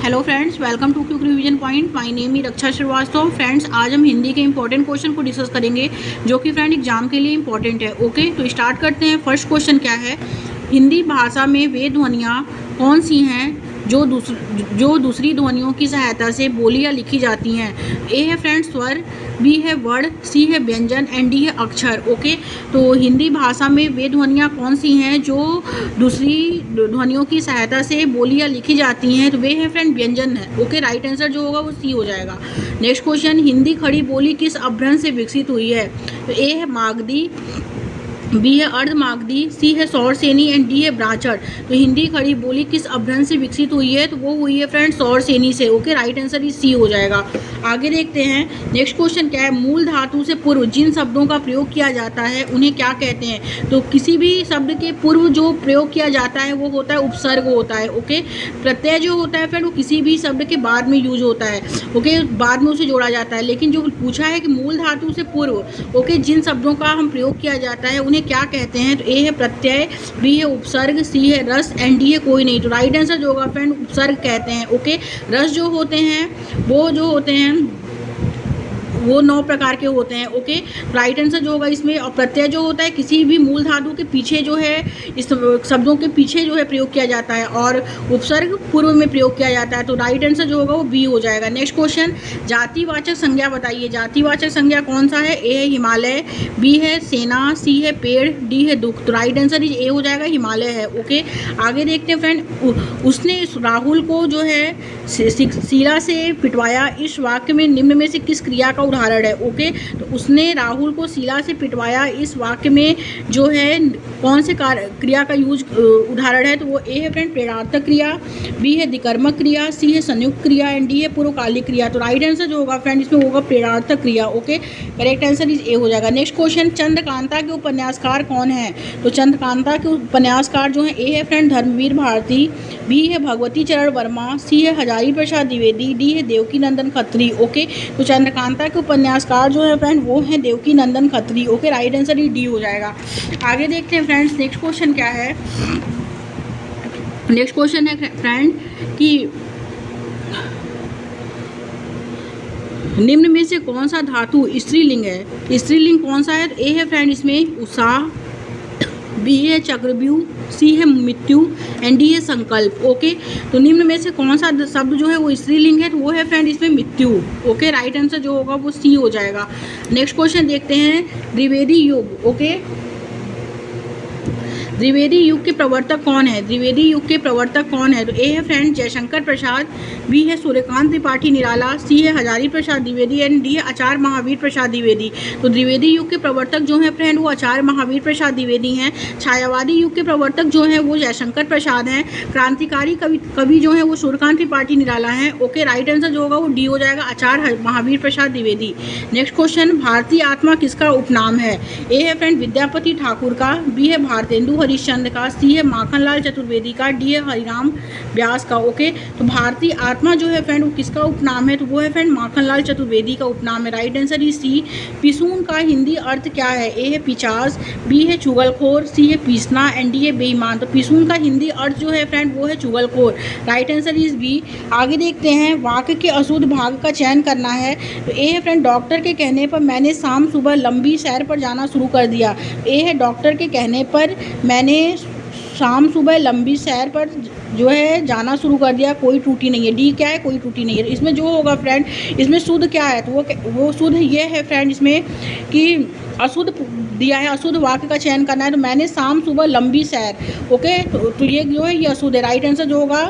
Hello friends, welcome to quick revision point. My name is Raksha Shrivastava. Friends, आज हम हिंदी के important question को discuss करेंगे जो कि फ्रेंड एग्जाम के लिए इंपॉर्टेंट है। ओके, तो स्टार्ट करते हैं। फर्स्ट क्वेश्चन क्या है? हिंदी भाषा में वे ध्वनियाँ कौन सी हैं जो दूसरी ध्वनियों की सहायता से बोली या लिखी जाती हैं? ए है फ्रेंड्स स्वर, बी है वर्ण, सी है व्यंजन एंड डी है अक्षर। ओके, तो हिंदी भाषा में वे ध्वनियाँ कौन सी हैं जो दूसरी ध्वनियों की सहायता से बोली या लिखी जाती हैं? तो वे है फ्रेंड व्यंजन है। ओके, राइट आंसर जो होगा वो सी हो जाएगा। नेक्स्ट क्वेश्चन, हिंदी खड़ी बोली किस अपभ्रंश से विकसित हुई है? तो ए है मागधी, बी है अर्धमागधी, सी है सौरसेनी एंड डी है ब्राह्मण। तो हिंदी खड़ी बोली किस अपभ्रंश से विकसित हुई है? तो वो हुई है फ्रेंड सौरसेनी से। Okay, right answer is C हो जाएगा। आगे देखते हैं। नेक्स्ट क्वेश्चन क्या है? मूल धातु से पूर्व जिन शब्दों का प्रयोग किया जाता है उन्हें क्या कहते हैं? तो किसी भी शब्द के पूर्व जो प्रयोग किया जाता है वो होता है उपसर्ग होता है। ओके, प्रत्यय जो होता है फ्रेंड वो किसी भी शब्द के बाद में यूज होता है। ओके, बाद में उसे जोड़ा जाता है। लेकिन जो पूछा है कि मूल धातु से पूर्व ओके जिन शब्दों का हम प्रयोग किया जाता है उन्हें क्या कहते हैं? तो ए है प्रत्यय, बी है उपसर्ग, सी है रस एंड डी है कोई नहीं। तो राइट आंसर जो होगा फ्रेंड उपसर्ग कहते हैं। ओके, रस जो होते हैं वो जो होते हैं वो 9 प्रकार के होते हैं। ओके, राइट आंसर जो होगा इसमें, और प्रत्यय जो होता है किसी भी मूल धातु के पीछे जो है इस शब्दों के पीछे जो है प्रयोग किया जाता है, और उपसर्ग पूर्व में प्रयोग किया जाता है। तो राइट आंसर जो होगा वो बी हो जाएगा। नेक्स्ट क्वेश्चन, जातिवाचक संज्ञा बताइए। जातिवाचक संज्ञा कौन सा है? ए है हिमालय, बी है सेना, सी है पेड़, डी है दुख। तो राइट आंसर ए हो जाएगा, हिमालय है। ओके, आगे देखते हैं फ्रेंड। उसने राहुल को जो है शीला से पिटवाया, इस वाक्य में निम्न में से किस क्रिया का उदाहरण है? ओके, तो उसने राहुल को शीला से पिटवाया, इस वाक्य में जो है कौन से क्रिया का यूज उदाहरण है? तो वो ए है फ्रेंड प्रेरणार्थक क्रिया, बी है द्विकर्मक क्रिया, सी है संयुक्त क्रिया एंड डी है पूर्वकालिक क्रिया। तो राइट आंसर जो होगा फ्रेंड इसमें होगा प्रेरणार्थक क्रिया। ओके, करेक्ट आंसर इज ए हो जाएगा। नेक्स्ट क्वेश्चन, चंद्रकांता के उपन्यासकार कौन है? तो चंद्रकांता के उपन्यासकार जो है, ए है फ्रेंड धर्मवीर भारती, बी है भगवती चरण वर्मा, सी है हजारी प्रसाद द्विवेदी, डी है देवकी नंदन खत्री। ओके, तो चंद्रकांता के उपन्यासकार जो है फ्रेंड वो है देवकी नंदन खत्री। ओके, राइट आंसर ही डी हो जाएगा। आगे देखते हैं फ्रेंड्स। नेक्स्ट क्वेश्चन क्या है? नेक्स्ट क्वेश्चन है फ्रेंड कि निम्न में से कौन सा धातु स्त्रीलिंग है? स्त्रीलिंग कौन सा है? ए है फ्रेंड इसमें उषा, बी है चक्रव्यूह, सी है मृत्यु एंड डी है संकल्प। ओके, तो निम्न में से कौन सा शब्द जो है वो स्त्रीलिंग है? तो वो है फ्रेंड इसमें मृत्यु। ओके, राइट आंसर जो होगा वो सी हो जाएगा। नेक्स्ट क्वेश्चन देखते हैं, द्विवेदी युग। ओके, द्विवेदी युग के प्रवर्तक कौन है? द्विवेदी युग के प्रवर्तक कौन है? तो ए है फ्रेंड जयशंकर प्रसाद, बी है सूर्यकांत त्रिपाठी निराला, सी है हजारी प्रसाद द्विवेदी एंड डी है आचार्य महावीर प्रसाद द्विवेदी। तो द्विवेदी युग के प्रवर्तक जो है फ्रेंड वो आचार्य महावीर प्रसाद द्विवेदी हैं। छायावादी युग के प्रवर्तक जो है वो जयशंकर प्रसाद हैं। क्रांतिकारी कवि जो है वो सूर्यकांत त्रिपाठी निराला हैं। ओके, राइट आंसर जो होगा वो डी हो जाएगा, आचार्य महावीर प्रसाद द्विवेदी। नेक्स्ट क्वेश्चन, भारतीय आत्मा किसका उपनाम है? ए है फ्रेंड विद्यापति ठाकुर का, बी है भारतेंदु हरिश्चंद्र का, सी है माखनलाल चतुर्वेदी का, डी है हरिराम व्यास का। ओके, तो भारतीय आत्मा जो है फ्रेंड वो किसका उपनाम है? तो वो है फ्रेंड माखनलाल चतुर्वेदी का उपनाम है। Right answer is C. पिसून का हिंदी अर्थ क्या है? ए है पिचास, बी है चुगलखोर, सी है पीसना एंड डी है बेईमान। तो पिसून का हिंदी अर्थ जो है फ्रेंड वो है चुगलखोर। Right answer is B. आगे देखते हैं, वाक्य के अशुद्ध भाग का चयन करना है। तो ए है फ्रेंड डॉक्टर के कहने पर मैंने शाम सुबह लंबी सैर पर जाना शुरू कर दिया। ए है डॉक्टर के कहने पर मैंने शाम सुबह लंबी सैर पर जो है जाना शुरू कर दिया, कोई त्रुटि नहीं है। डी क्या है? कोई त्रुटि नहीं है। इसमें जो होगा फ्रेंड इसमें शुद्ध क्या है? तो वो शुद्ध ये है फ्रेंड इसमें कि अशुद्ध दिया है, अशुद्ध वाक्य का चयन करना है। तो मैंने शाम सुबह लंबी सैर। ओके, तो ये जो है ये अशुद्ध है। राइट आंसर जो होगा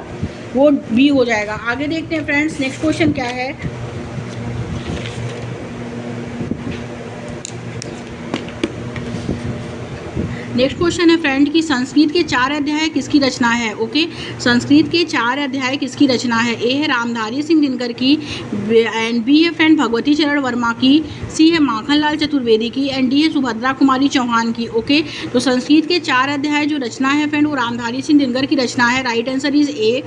वो बी हो जाएगा। आगे देखते हैं फ्रेंड्स। नेक्स्ट क्वेश्चन क्या है? नेक्स्ट क्वेश्चन है फ्रेंड कि संस्कृत के 4 अध्याय किसकी रचना है? ओके, संस्कृत के 4 अध्याय किसकी रचना है? ए है रामधारी सिंह दिनकर की, एंड बी है फ्रेंड भगवती चरण वर्मा की, सी है माखनलाल चतुर्वेदी की एंड डी है सुभद्रा कुमारी चौहान की। ओके, तो संस्कृत के 4 अध्याय जो रचना है फ्रेंड वो रामधारी सिंह दिनकर की रचना है। Right answer is A.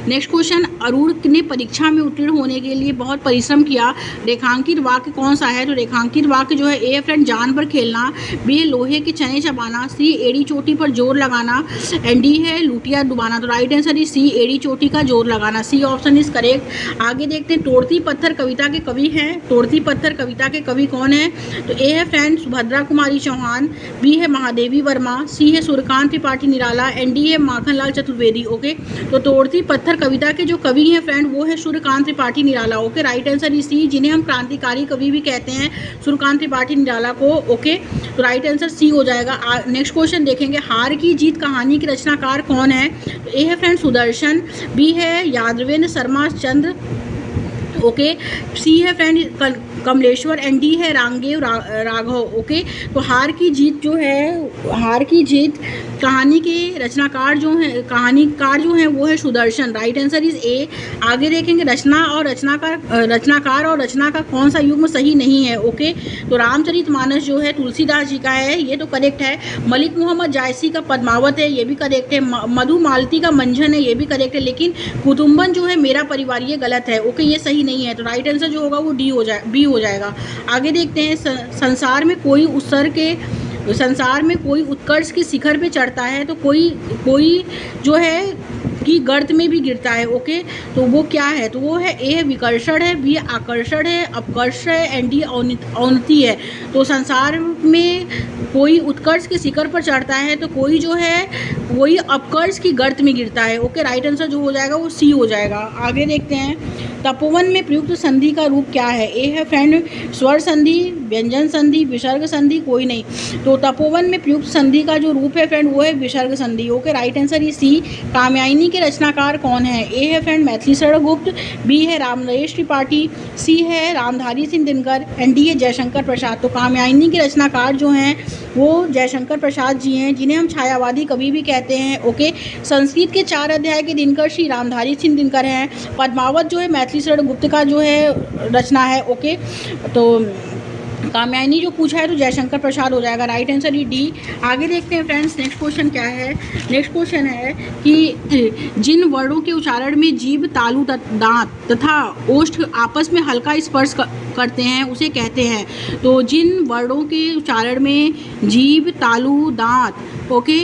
Next question, Arun ने परीक्षा में उत्तीर्ण होने के लिए बहुत परिश्रम किया, रेखांकित वाक्य कौन सा है? तो रेखांकित वाक्य जो है ए फ्रेंड जान पर खेलना, बी है लोहे के चने चबाना, सी एड़ी चोटी पर जोर लगाना, एंड डी है लुटिया डुबाना। तो राइट आंसर इज सी एड़ी चोटी का जोर लगाना, सी ऑप्शन इज करेक्ट। आगे देखते हैं, तोड़ती पत्थर कविता के कवि हैं, तोड़ती पत्थर कविता के कवि कौन है? तो ए है फ्रेंड सुभद्रा कुमारी चौहान, बी है महादेवी वर्मा, सी है सूर्यकांत त्रिपाठी निराला, एंड डी है माखनलाल चतुर्वेदी। ओके, तो तोड़ती पत्थर कविता के जो कवि हैं फ्रेंड वो है Suryakant Tripathi Nirala. Okay, right answer is C, जिन्हें हम क्रांतिकारी कवि भी कहते हैं, सूर्यकांत त्रिपाठी निराला को। ओके, तो राइट आंसर सी हो जाएगा। नेक्स्ट क्वेश्चन देखेंगे, हार की जीत कहानी के रचनाकार कौन है? तो ए है फ्रेंड सुदर्शन, बी है यादवेंद्र शर्मा चंद्र, ओके, सी है फ्रेंड कमलेश्वर, एंड डी है रांगदेव राघव। ओके, तो हार की जीत जो है, हार की जीत कहानी के रचनाकार जो है, कहानीकार जो है वो है सुदर्शन। राइट आंसर इज ए। आगे देखेंगे, रचना और रचनाकार और रचना का कौन सा युग्म सही नहीं है? ओके, तो रामचरितमानस जो है तुलसीदास जी का है, ये तो करेक्ट है। मलिक मोहम्मद जायसी का पद्मावत है, ये भी करेक्ट है। मधु मालती का मंझन है, ये भी करेक्ट है। लेकिन कुतुम्बन जो है मेरा परिवार, ये गलत है। ओके, ये सही नहीं है। तो राइट आंसर जो होगा वो डी हो जाए, बी हो जाएगा। आगे देखते हैं, संसार में कोई उत्कर्ष के शिखर पे चढ़ता है तो कोई जो है कि गर्त में भी गिरता है। ओके, तो वो क्या है? तो वो है ए है विकर्षण है, बी आकर्षण है, अपकर्ष है, एंड डी औन्नति है। तो संसार में कोई उत्कर्ष के शिखर पर चढ़ता है तो कोई जो है वही अपकर्ष की गर्त में गिरता है। ओके, राइट आंसर जो हो जाएगा वो सी हो जाएगा। आगे देखते हैं, तपोवन में प्रयुक्त संधि का रूप क्या है? ए है फ्रेंड स्वर संधि, व्यंजन संधि, विसर्ग संधि, कोई नहीं। तो तपोवन में प्रयुक्त संधि का जो रूप है फ्रेंड वो है विसर्ग संधि। Okay, right answer is C. Katyayani के रचनाकार कौन है? ए है फ्रेंड मैथिली शरण गुप्त, बी है रामनरेश त्रिपाठी, सी है रामधारी सिंह दिनकर, एंड डी है जयशंकर प्रसाद। तो कात्यायनी के रचनाकार जो हैं वो जयशंकर प्रसाद जी हैं, जिन्हें हम छायावादी कवि भी कहते हैं। ओके, संस्कृत के 4 अध्याय के दिनकर श्री रामधारी सिंह दिनकर हैं। पद्मावत जो है मैथिली शरण गुप्त का जो है रचना है। ओके, तो कात्यायनी जो पूछा है तो जयशंकर प्रसाद हो जाएगा। राइट आंसर ही डी। आगे देखते हैं फ्रेंड्स, नेक्स्ट क्वेश्चन क्या है? नेक्स्ट क्वेश्चन है कि जिन वर्णों के उच्चारण में जीभ, तालु, दांत तथा ओष्ठ आपस में हल्का स्पर्श करते हैं उसे कहते हैं। तो जिन वर्णों के उच्चारण में जीभ, तालु, दांत ओके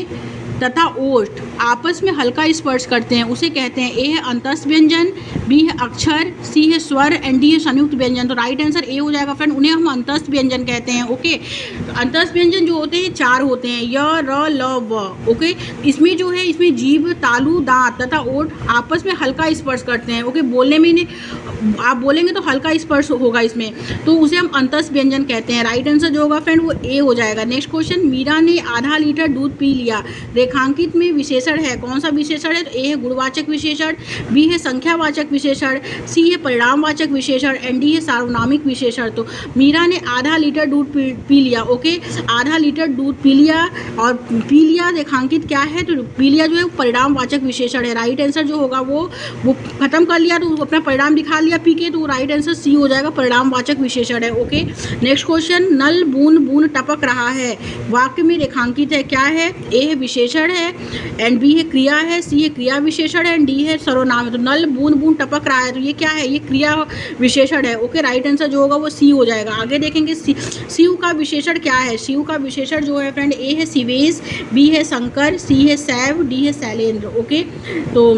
तथा ओष्ठ आपस में हल्का स्पर्श करते हैं उसे कहते हैं। ए है अंतस्थ व्यंजन, बी है अक्षर, सी है स्वर, एंड डी है संयुक्त व्यंजन। तो राइट आंसर ए हो जाएगा फ्रेंड, उन्हें हम अंतस्थ व्यंजन कहते हैं। ओके, अंतस्थ व्यंजन जो होते हैं 4 होते हैं, य, र, ल, व। ओके, इसमें जो है इसमें जीभ, तालु, दांत तथा ओठ आपस में हल्का स्पर्श करते हैं। ओके, बोलने में आप बोलेंगे तो हल्का स्पर्श होगा इसमें, तो उसे हम अंतस्थ व्यंजन कहते हैं। राइट आंसर जो होगा फ्रेंड वो ए हो जाएगा। नेक्स्ट क्वेश्चन, मीरा ने आधा लीटर दूध पी लिया, रेखांकित में विशेषण है, कौन सा विशेषण है? तो ए है गुणवाचक विशेषण, बी है संख्यावाचक विशेषण, सी है परिणामवाचक विशेषण, एंड डी है सार्वनामिक विशेषण। तो मीरा ने आधा लीटर दूध पी लिया। ओके, आधा लीटर दूध पी लिया, और पी लिया रेखांकित क्या है? तो पी लिया जो है परिणामवाचक विशेषण है। राइट आंसर जो होगा वो खत्म कर लिया तो अपना परिणाम दिखा लिया पी के, तो राइट आंसर सी हो जाएगा, परिणामवाचक विशेषण है। ओके, नेक्स्ट क्वेश्चन, नल बूंद बूंद टपक रहा है, वाक्य में रेखांकित है, क्या है? ए है विशेषण है, एंड बी है क्रिया है, सी है क्रिया विशेषण है, एंड डी है सर्वनाम है। तो नल बूंद बूंद टपक रहा है, तो ये क्या है? ये क्रिया विशेषण है। ओके, राइट आंसर जो होगा वो सी हो जाएगा। आगे देखेंगे शिव का विशेषण क्या है? शिव का विशेषण जो है फ्रेंड ए है शिवेश, बी है शंकर, सी है शैव, डी है शैलेंद्र। ओके, तो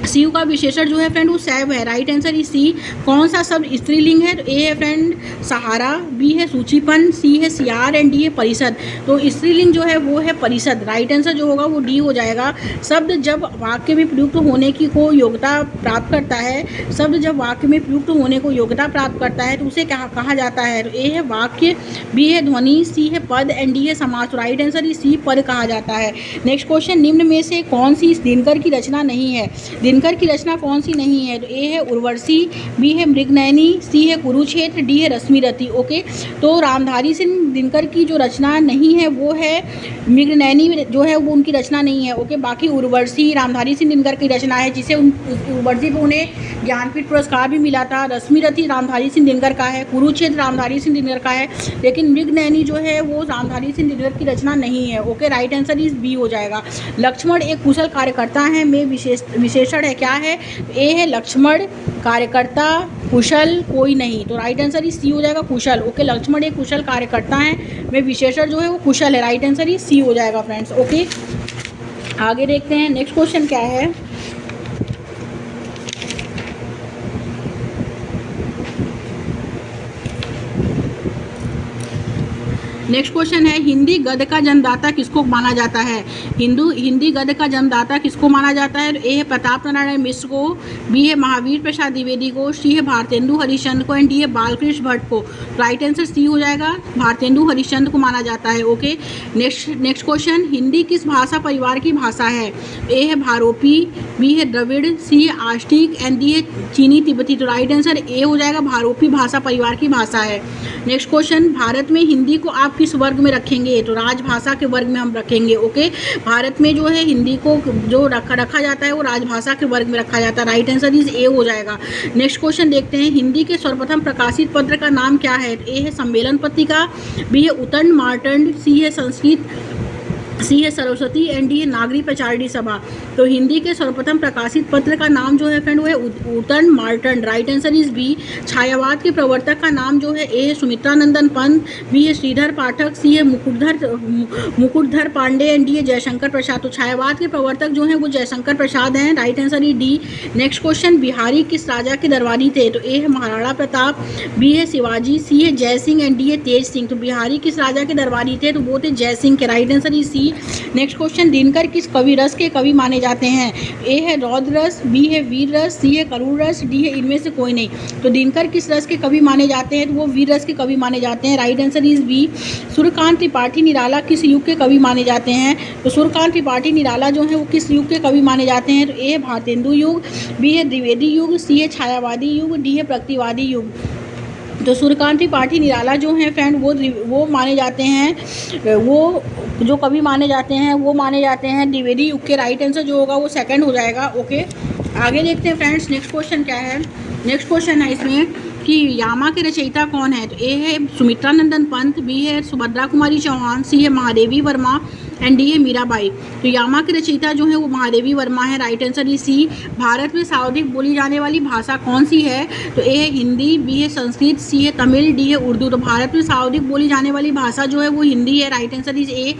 शिव का विशेषण जो है फ्रेंड वो शैव है। Right answer is C. कौन सा शब्द स्त्रीलिंग है? तो ए है फ्रेंड सहारा, बी है सूचीपन, सी है सियार, एंड डी है परिषद। तो स्त्रीलिंग जो है वो है परिषद। राइट आंसर जो होगा वो डी हो जाएगा। शब्द जब वाक्य में प्रयुक्त होने की को योग्यता प्राप्त करता है, शब्द जब वाक्य में प्रयुक्त होने को योग्यता प्राप्त करता है तो उसे क्या कहा जाता है? तो ए है वाक्य, बी है ध्वनि, सी है पद, एंड डी है समास। राइट आंसर इज सी, पद कहा जाता है। नेक्स्ट क्वेश्चन, निम्न में से कौन सी दिनकर की रचना नहीं है? दिनकर की रचना कौन सी नहीं है? तो ए है उर्वशी, बी है मृगनयनी, सी है कुरुक्षेत्र, डी है रश्मिरथी। ओके, तो रामधारी सिंह दिनकर की जो रचना नहीं है वो है मृगनयनी, जो है वो उनकी रचना नहीं है। ओके, बाकी उर्वशी रामधारी सिंह दिनकर की रचना है, जिसे उर्वशी को उन्हें ज्ञानपीठ पुरस्कार भी मिला था। रश्मिरथी रामधारी सिंह दिनकर का है, कुरुक्षेत्र रामधारी सिंह दिनकर का है, लेकिन मृगनयनी जो है वो रामधारी सिंह दिनकर की रचना नहीं है। Okay, right answer is B हो जाएगा। लक्ष्मण एक कुशल कार्यकर्ता है में विशेषण विशेषण है, क्या है? ए है लक्ष्मण, कार्यकर्ता, कुशल, कोई नहीं। तो राइट आंसर इज सी हो जाएगा, कुशल। ओके, लक्ष्मण एक कुशल कार्यकर्ता है, में विशेषण जो है वो कुशल है। राइट आंसर इज सी हो जाएगा फ्रेंड्स। ओके, आगे देखते हैं नेक्स्ट क्वेश्चन क्या है। नेक्स्ट क्वेश्चन है, हिंदी गद्य का जन्मदाता किसको माना जाता है? हिंदी गद्य का जन्मदाता किसको माना जाता है? ए है प्रताप नारायण मिश्र को, बी है महावीर प्रसाद द्विवेदी को, सी है भारतेंदु हरिश्चंद्र को, एंड डी है बालकृष्ण भट्ट को। राइट आंसर सी हो जाएगा, भारतेंदु हरिश्चंद्र को माना जाता है। ओके, नेक्स्ट क्वेश्चन, हिंदी किस भाषा परिवार की भाषा है? ए है भारोपी, बी है द्रविड़, सी है आष्टिक, एंड डी है चीनी तिब्बती। तो राइट आंसर ए हो जाएगा, भारोपी भाषा परिवार की भाषा है। नेक्स्ट क्वेश्चन, भारत में हिंदी को आप किस वर्ग में रखेंगे? तो राजभाषा के वर्ग में हम रखेंगे। ओके, भारत में जो है हिंदी को जो रखा जाता है वो राजभाषा के वर्ग में रखा जाता है। राइट आंसर इज ए हो जाएगा। नेक्स्ट क्वेश्चन देखते हैं, हिंदी के सर्वप्रथम प्रकाशित पत्र का नाम क्या है? ए है सम्मेलन पत्रिका, बी है उतंड मार्तंड, सी है संस्कृत, सी है सरस्वती, एंड डी है नागरी प्रचारिणी सभा। तो हिंदी के सर्वप्रथम प्रकाशित पत्र का नाम जो है फ्रेंड वो है उतंड मार्तंड। Right answer is B. छायावाद के प्रवर्तक का नाम जो है ए है सुमित्रानंदन पंत, बी है श्रीधर पाठक, सी है मुकुटधर पांडे, एंड डी है जयशंकर प्रसाद। तो छायावाद के प्रवर्तक जो हैं वो जयशंकर प्रसाद हैं। Right answer is D. Next question, Bihari किस राजा के दरबारी थे? तो ए है महाराणा प्रताप, बी है शिवाजी, सी है जय सिंह, एंड डी है तेज सिंह। तो बिहारी किस राजा के दरबारी थे? तो वो थे जय सिंह के। Right answer is C. Next question, Dinkar किस कवि रस के कवि माने जाते हैं? ए है रौद्र रस, बी है वीर रस, सी है करूर रस, डी है इनमें से कोई नहीं। तो दिनकर किस रस के कवि माने जाते हैं? तो वो वीर रस के कवि माने जाते हैं। Right answer is B. Suryakant Tripathi Nirala किस युग के कवि माने जाते हैं? तो सूर्यकांत त्रिपाठी निराला जो है वो किस युग के कवि माने जाते हैं? तो ए है भारतेंदु युग, बी है द्विवेदी युग, सी है छायावादी युग, डी है प्रगतिवादी युग। तो सूर्यकांत त्रिपाठी निराला जो हैं फ्रेंड वो माने जाते हैं, वो जो कवि माने जाते हैं वो माने जाते हैं द्विवेदी युग के। राइट आंसर जो होगा वो सेकंड हो जाएगा। ओके, आगे देखते हैं फ्रेंड्स नेक्स्ट क्वेश्चन क्या है। नेक्स्ट क्वेश्चन है इसमें कि यामा के रचयिता कौन है? तो ए है सुमित्रानंदन पंत, बी है सुभद्रा कुमारी चौहान, सी है महादेवी वर्मा, एंड डी है मीराबाई। तो यामा के रचयिता जो है वो महादेवी वर्मा है। Right answer is C. Bharat में सर्वाधिक बोली जाने वाली भाषा कौन सी है? तो ए है हिंदी, बी है संस्कृत, सी है तमिल, डी है उर्दू। तो भारत में सर्वाधिक बोली जाने वाली भाषा जो है वो हिंदी है। Right answer is A.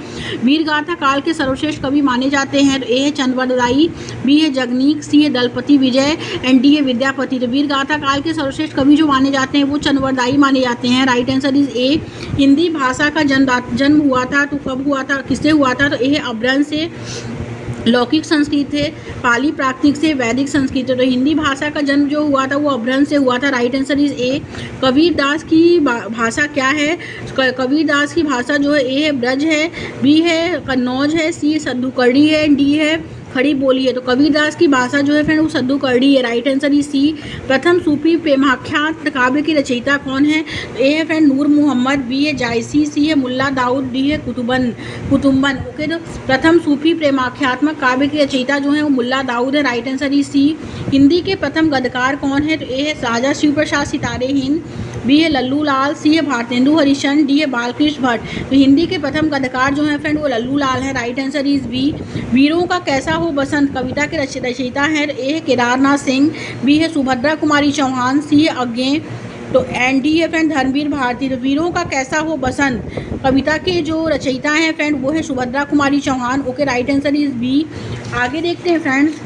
वीरगाथा काल के सर्वश्रेष्ठ कवि माने जाते हैं। तो ए है चंद्रवरदाई, बी है जगनीक, सी है दलपति विजय, एंड डी है विद्यापति। तो वीरगाथा काल के सर्वश्रेष्ठ कवि जो माने जाते हैं वो चंद्रवरदाई माने जाते हैं। राइट आंसर इज ए। हिंदी भाषा का जन्म हुआ था तो कब हुआ था, किससे हुआ था? तो ए है अभ्रंश से, लौकिक संस्कृत है, पाली प्राकृतिक से, वैदिक संस्कृत है। तो हिंदी भाषा का जन्म जो हुआ था वो अभ्रंश से हुआ था। Right answer is A. Kabir Das की भाषा क्या है? कबीर दास की भाषा जो है ए है ब्रज है, बी है कन्नौज है, सी सद्दुकर्णी है, डी है खड़ी बोली है। तो कबीरदास की भाषा जो है फ्रेंड वो सद्दुकर्णी है। Right answer is C. प्रथम सूफी प्रेमाख्यात काव्य की रचयिता कौन है? ए है फ्रेंड नूर मोहम्मद, बी है जायसी, सी है मुल्ला दाऊद, डी है कुतुबन। ओके, तो प्रथम सूफी प्रेमाख्यात्मक काव्य की रचयिता जो है वो मुल्ला दाऊद है। Right answer is C. Hindi के प्रथम गद्यकार कौन है? तो ए है राजा शिव प्रसाद सितारे हिंद, बी है लल्लू लाल, सी है भारतेंदु हरिश्चंद्र, डी है बालकृष्ण भट्ट। तो हिंदी के प्रथम गद्यकार जो है फ्रेंड वो लल्लू लाल है। Right answer is B. वीरों का कैसा हो बसंत कविता के रचयिता है? ए है केदारनाथ सिंह, बी है सुभद्रा कुमारी चौहान, सी है अज्ञे, तो एंड डी है फ्रेंड धर्मवीर भारती। तो वीरों का कैसा हो बसंत कविता के जो रचयिता हैं फ्रेंड वो है Subhadra Kumari Chauhan. Okay, right answer is B. आगे देखते हैं फ्रेंड्स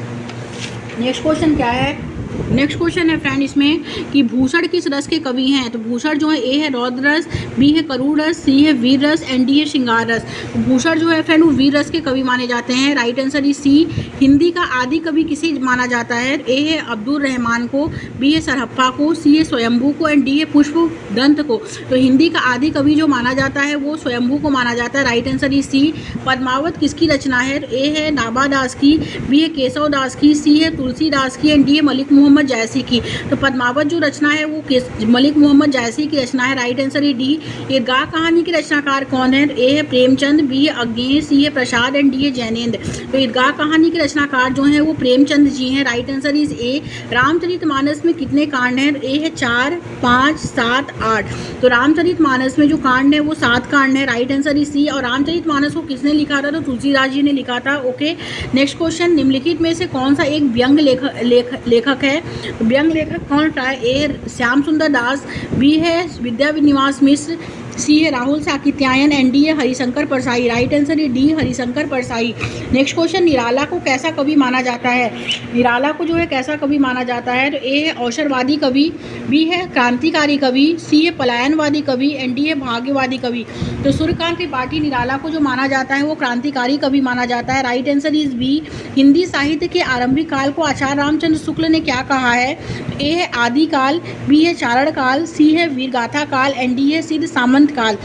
नेक्स्ट क्वेश्चन क्या है। नेक्स्ट क्वेश्चन है फ्रेंड इसमें कि भूषण किस रस के कवि हैं? तो भूषण जो है ए है रौद्र रस, बी है करूर रस, सी है वीर रस, एंड डी है श्रृंगार रस। तो भूषण जो है फ्रेंड वो वीर रस के कवि माने जाते हैं। Right answer is C. Hindi का आदि कवि किसे माना जाता है? ए है अब्दुल रहमान को, बी है सरहप्पा को, सी है स्वयंभू को, एंड डी है पुष्प दंत को। तो हिंदी का आदि कवि जो माना जाता है वो स्वयंभू को माना जाता है। Right answer is C. Padmavat किसकी रचना है? ए है नाबा दास की, बी है केशव दास की, सी है तुलसीदास की, एंड डी है मलिक मोहम्मद जायसी की। तो पद्मावत जो रचना है वो किस मलिक मोहम्मद जायसी की रचना है। राइट आंसर है डी। ईदगाह कहानी के रचनाकार कौन है? ए है प्रेमचंद, बी है अज्ञेय, सी है प्रसाद एंड डी है जैनेन्द्र। तो ईदगाह कहानी के रचनाकार जो हैं वो प्रेमचंद जी हैं। राइट आंसर इज ए। रामचरितमानस में कितने कांड हैं? ए है 4, 5, 7, 8। तो रामचरितमानस में जो कांड है वो 7 कांड है। Right answer is C. और रामचरितमानस को किसने लिखा था? तो तुलसीदास जी ने लिखा था। ओके, नेक्स्ट क्वेश्चन, निम्नलिखित में से कौन सा एक व्यंग लेखक है? व्यंग लेखक कौन सा है? ए श्याम सुंदर दास, बी है विद्यानिवास मिश्र, सी है राहुल साकित्यायन एंड डी है हरिशंकर परसाई। राइट आंसर है D, Harishankar Parsai. Next question, Nirala को कैसा कवि माना जाता है? निराला को जो है कैसा कवि माना जाता है? तो ए है अवसरवादी कवि, बी है क्रांतिकारी कवि, सी है पलायनवादी कवि एंड डी है भाग्यवादी कवि। तो सूर्यकांत त्रिपाठी निराला को जो माना जाता है वो क्रांतिकारी कवि माना जाता है। Right answer is B. Hindi साहित्य के आरंभिक काल को आचार्य रामचंद्र शुक्ल ने क्या कहा है? ए है आदिकाल, बी है चारण काल, सी है वीरगाथा काल एंड डी है सिद्ध सामंत काल।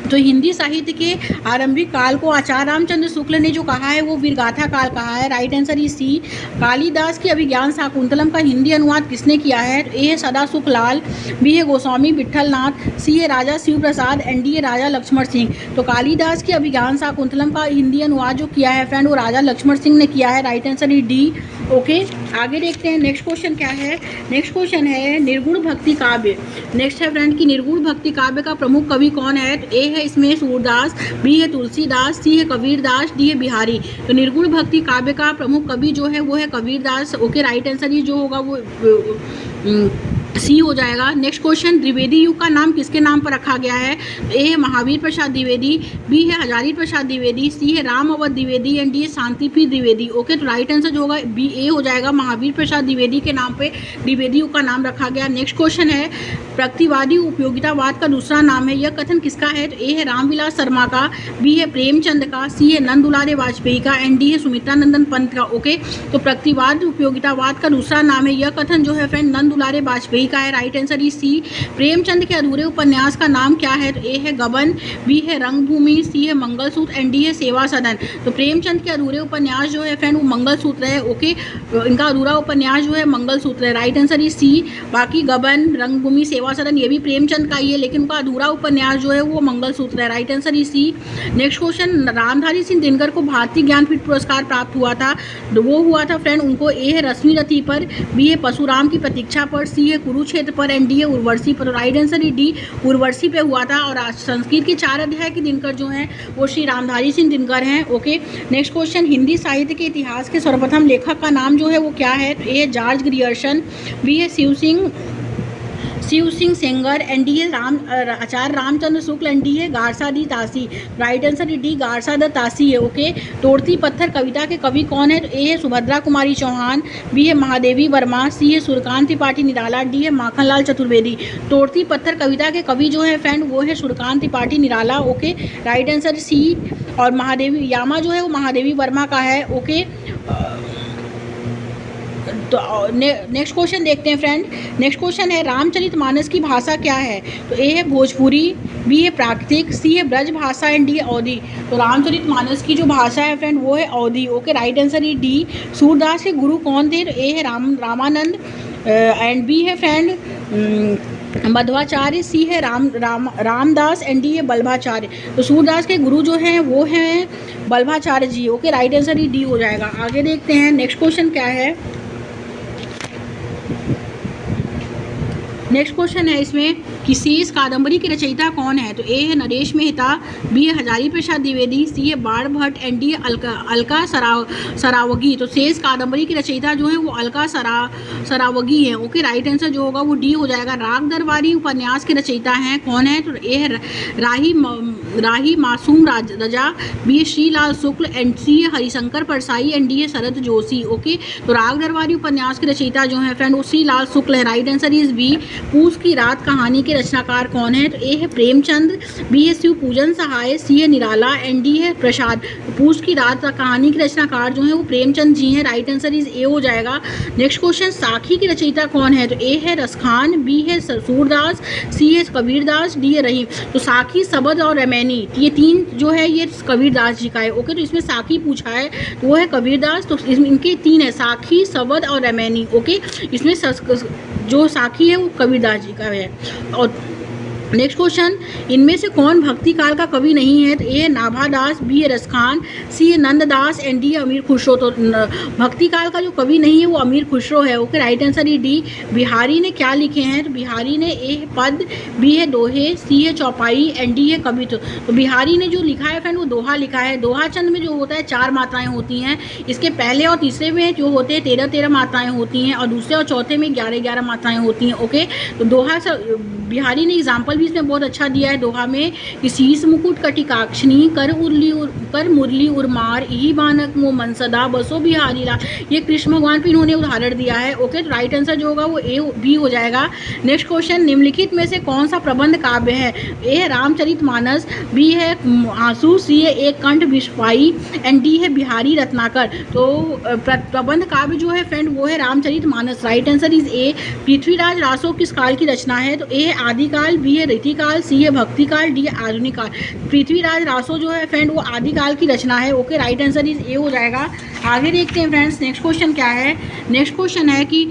तो हिंदी साहित्य के आरंभिक काल को आचार्य रामचंद्र शुक्ल ने जो कहा है वो वीरगाथा काल कहा है। Right answer is C. Kalidas की अभिज्ञान शाकुंतलम का हिंदी अनुवाद किसने किया है? ए है सदासुख लाल, बी है गोस्वामी विट्ठलनाथ, सी है राजा शिव प्रसाद एंड डी है राजा लक्ष्मण सिंह। तो कालिदास की अभिज्ञान शाकुंतलम का हिंदी अनुवाद जो किया है फ्रेंड वो राजा लक्ष्मण सिंह ने किया है। Right answer is D. Okay, आगे देखते हैं नेक्स्ट क्वेश्चन क्या है। नेक्स्ट क्वेश्चन है निर्गुण भक्ति काव्य। नेक्स्ट है फ्रेंड कि निर्गुण भक्ति काव्य का प्रमुख कवि कौन है? तो ए है इसमें सूरदास, बी है तुलसीदास, सी है कबीरदास, डी है बिहारी। तो निर्गुण भक्ति काव्य का प्रमुख कवि जो है वो है कबीरदास। ओके, राइट आंसर ही जो होगा वो सी हो जाएगा। नेक्स्ट क्वेश्चन, द्विवेदी युग का नाम किसके नाम पर रखा गया है? ए है महावीर प्रसाद द्विवेदी, बी है हजारी प्रसाद द्विवेदी, सी है राम अवध द्विवेदी एंड डी है शांतिप्रिय द्विवेदी। ओके, तो राइट आंसर जो होगा बी ए हो जाएगा। महावीर प्रसाद द्विवेदी के नाम पे द्विवेदी युग का नाम रखा गया। नेक्स्ट क्वेश्चन है प्रगतिवादी उपयोगितावाद का दूसरा नाम है, यह कथन किसका है? तो ए है रामविलास शर्मा का, बी है प्रेमचंद का, सी है नंद दुलारे वाजपेयी का एंड डी है सुमित्रानंदन पंत का। ओके, तो प्रगतिवाद उपयोगितावाद का दूसरा नाम है, यह कथन जो है फ्रेंड नंद दुलारे वाजपेयी का है। Right answer is C. Premchand के अधूरे उपन्यास का नाम क्या है? तो ए है गबन, बी है रंगभूमि, सी है मंगलसूत्र एंड डी है सेवा सदन। तो प्रेमचंद के अधूरे उपन्यास जो है फ्रेंड वो मंगलसूत्र है। ओके, इनका अधूरा उपन्यास जो है मंगलसूत्र है। Right answer is C. बाकी गबन, रंगभूमि, सेवा सदन ये भी प्रेमचंद का ही है, लेकिन उनका अधूरा उपन्यास जो है वो मंगलसूत्र है। Right answer is C. Next question, Ramdhari Singh Dinkar को भारतीय ज्ञानपीठ पुरस्कार प्राप्त हुआ था, तो वो हुआ था फ्रेंड उनको ए है रश्मि रथी पर, बी है परशुराम की प्रतीक्षा पर, सी है कुरुक्षेत्र पर एंड डी है उर्वशी पर। राइट आंसर ही डी, उर्वशी पे हुआ था। और संस्कृत के 4 अध्याय के दिनकर जो हैं वो श्री रामधारी सिंह दिनकर हैं। ओके, नेक्स्ट क्वेश्चन, हिंदी साहित्य के इतिहास के सर्वप्रथम लेखक का नाम जो है वो क्या है? तो ए है जॉर्ज ग्रियर्सन, बी है शिव सिंह सेंगर एंड डी है आचार्य रामचंद्र शुक्ल एंड डी है Garcin de Tassy. Right answer D, Garcin de Tassy है। ओके, तोड़ती पत्थर कविता के कवि कौन है? तो ए है सुभद्रा कुमारी चौहान, बी है महादेवी वर्मा, सी है सूर्यकांत त्रिपाठी निराला, डी है माखनलाल चतुर्वेदी। तोड़ती पत्थर कविता के कवि जो है फ्रेंड वो है Suryakant Tripathi Nirala. Okay, right answer C. और महादेवी यामा जो है वो महादेवी वर्मा का है। ओके, तो नेक्स्ट क्वेश्चन देखते हैं फ्रेंड। नेक्स्ट क्वेश्चन है रामचरितमानस की भाषा क्या है? तो ए है भोजपुरी, बी है प्राकृतिक, सी है ब्रज भाषा एंड डी है अवधी। तो रामचरितमानस की जो भाषा है फ्रेंड वो है अवधी। ओके, राइट आंसर है डी। सूरदास के गुरु कौन थे? तो ए है रामानंद एंड बी है फ्रेंड मध्वाचार्य, सी है रामदास एंड डी है बल्भाचार्य। तो सूरदास के गुरु जो हैं वो हैं बल्भाचार्य जी। ओके, राइट आंसर ही डी हो जाएगा। आगे देखते हैं नेक्स्ट क्वेश्चन क्या है। नेक्स्ट क्वेश्चन है इसमें कि शेष कादंबरी की रचयिता कौन है? तो ए है नरेश मेहता, बी है हजारी प्रसाद द्विवेदी, सी है बाण भट्ट एंड डी अलका सरावगी। तो शेष कादंबरी की रचयिता जो है वो अलका सरावगी है। ओके, राइट आंसर जो होगा वो डी हो जाएगा। राग दरबारी उपन्यास के रचयिता हैं कौन है? तो ए है राही मासूम रजा, बी है श्रीलाल शुक्ल एंड सी है हरिशंकर परसाई एंड डी है शरद जोशी। ओके, तो राग दरबारी उपन्यास के रचयिता जो है फ्रेंड वो श्रीलाल शुक्ल है। Right answer is B. Poos ki रात कहानी के के रचनाकार कौन है? तो ए है प्रेमचंद, बी है शिव पूजन सहाय, सी है निराला एंड डी है प्रसाद। पूस की रात कहानी के रचनाकार जो है वो प्रेमचंद जी हैं। राइट आंसर इज ए हो जाएगा। नेक्स्ट क्वेश्चन, साखी की रचयिता कौन है? तो ए है रसखान, बी है सूरदास, सी है कबीरदास, डी है रहीम। तो साखी, सबद और रमैनी, ये तीन जो है ये कबीरदास जी का है। ओके, तो इसमें साखी पूछा है तो वो है कबीरदास। तो इनके तीन है, साखी, सबद और रमैनी। ओके, इसमें जो साखी है वो कबीरदास जी का है। और नेक्स्ट क्वेश्चन, इनमें से कौन भक्ति काल का कवि नहीं है? तो ए है नाभादास, बी है रसखान, सी है नंददास एंड डी है अमीर खुसरो। तो भक्ति काल का जो कवि नहीं है वो अमीर खुसरो है। Okay, right answer E D. Bihari ने क्या लिखे हैं? तो बिहारी ने ए है पद, बी है दोहे, सी है चौपाई एंड डी है कवित्व। तो बिहारी ने जो लिखा है फ्रेंड वो दोहा लिखा है। दोहा छंद में जो होता है 4 मात्राएं होती हैं। इसके पहले और तीसरे में जो होते हैं 13-13 मात्राएं होती हैं और दूसरे और चौथे में 11-11 मात्राएं होती हैं। ओके, तो दोहा बिहारी ने एग्जाम्पल भी इसमें बहुत अच्छा दिया है दोहा में कि शीस मुकुट कटिकाक्षणी कर मुरली उर्मार यही बानक मो मन सदा बसो बिहारी ला। ये कृष्ण भगवान पे इन्होंने उदाहरण दिया है। ओके, तो राइट आंसर जो होगा वो ए बी हो जाएगा। नेक्स्ट क्वेश्चन, निम्नलिखित में से कौन सा प्रबंध काव्य है? ए है रामचरितमानस, बी है आंसू, सी है एक कंठ विश्वाई एंड डी है बिहारी रत्नाकर। तो प्रबंध काव्य जो है फ्रेंड वो है रामचरितमानस। राइट आंसर इज ए। पृथ्वीराज रासो किस काल की रचना है? तो ए है आदिकाल, बी है रीतिकाल, सी है भक्तिकाल, डी है आधुनिक काल। पृथ्वीराज रासो जो है फ्रेंड वो आदिकाल की रचना है। ओके, राइट आंसर इज ए हो जाएगा। आगे देखते हैं फ्रेंड्स नेक्स्ट क्वेश्चन क्या है। नेक्स्ट क्वेश्चन है कि